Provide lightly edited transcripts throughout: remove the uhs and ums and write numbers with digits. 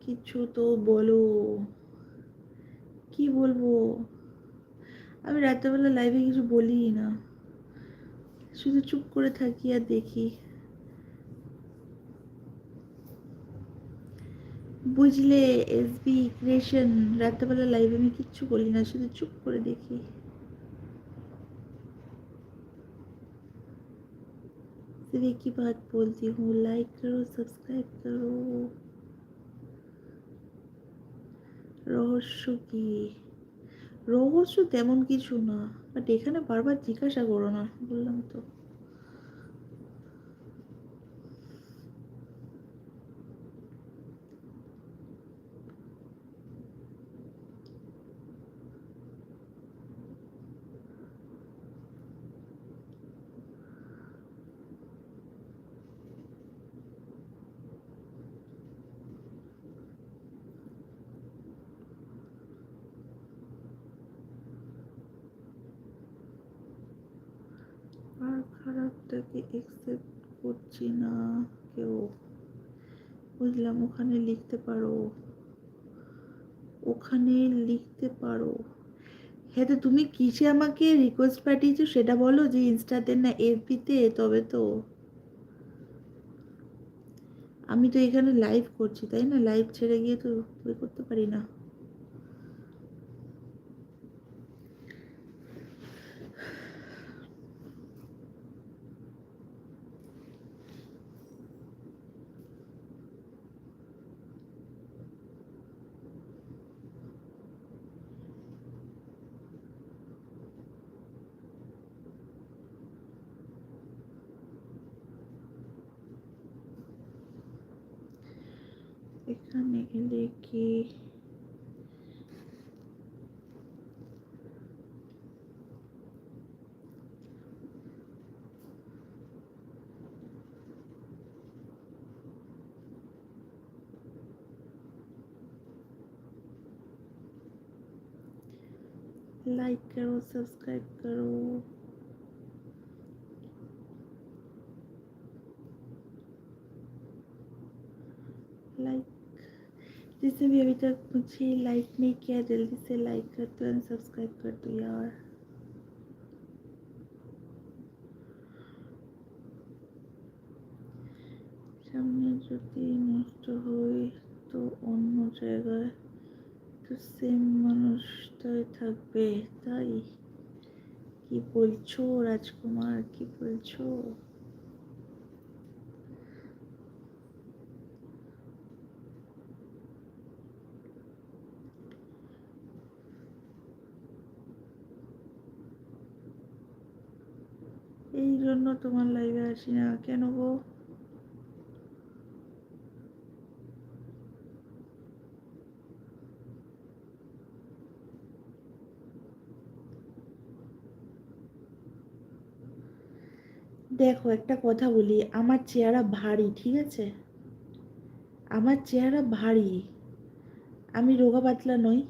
কিছু তো বলো, কি বলবো? আমি রাত্রেবেলা লাইভে কিছু বলিই না, শুধু চুপ করে থাকি আর দেখি। বুঝলে এসবি ক্রিয়েশন, রাত্রেবেলা লাইভে আমি কিচ্ছু বলি না, শুধু চুপ করে দেখি। सिर्फ एक ही बात बोलती हूँ, लाइक करो सब्सक्राइब करो। রহস্য কি? রহস্য তেমন কিছু না, বাট এখানে বারবার জিজ্ঞাসা করো না, বললাম তো। আর খারাপটাকে একসেপ্ট করছি না কেউ, বুঝলাম। ওখানে লিখতে পারো, ওখানে লিখতে পারো। হ্যাঁ, তো তুমি কিসে আমাকে রিকোয়েস্ট পাঠিয়েছো সেটা বলো, যে ইনস্টাতে না এফবিতে? তবে তো আমি তো এখানে লাইভ করছি, তাই না? লাইভ ছেড়ে গিয়ে তো করতে পারি না। এখানে এলে কি लाइक करो सब्सक्राइब करो। लाइक, जिसने भी अभी तक मुझे लाइक नहीं किया जल्दी से लाइक कर दो एंड सब्सक्राइब कर दो यार। সামনে যদি নষ্ট হয় তো অন্য জায়গায় তো সেম মানুষটাই থাকবে, তাই? কি বলছো রাজকুমার, কি বলছো? এই জন্য তোমার লাইভে আসি না কেন গো? দেখো একটা কথা বলি, আমার চেহারা ভারী, ঠিক আছে? আমার চেহারা ভারী, আমি রোগা পাতলা নই।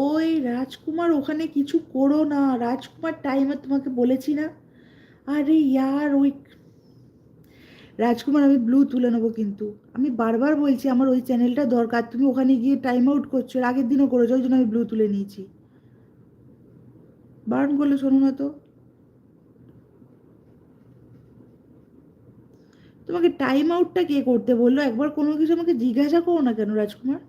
ওই রাজকুমার, ওখানে কিছু করো না রাজকুমার, টাইমে তোমাকে বলেছি না। আরে ইয়ার ওই রাজকুমার, আমি ব্লু তুলে নেবো কিন্তু। আমি বারবার বলছি আমার ওই চ্যানেলটা দরকার, তুমি ওখানে গিয়ে টাইম আউট করছো, এর আগের দিনও করেছো, ওই জন্য আমি ব্লু তুলে নিয়েছি। বারণ করলে শোনো না তো। তোমাকে টাইম আউটটা কে করতে বললো? একবার কোনো কিছু আমাকে জিজ্ঞাসা করো না কেন রাজকুমার?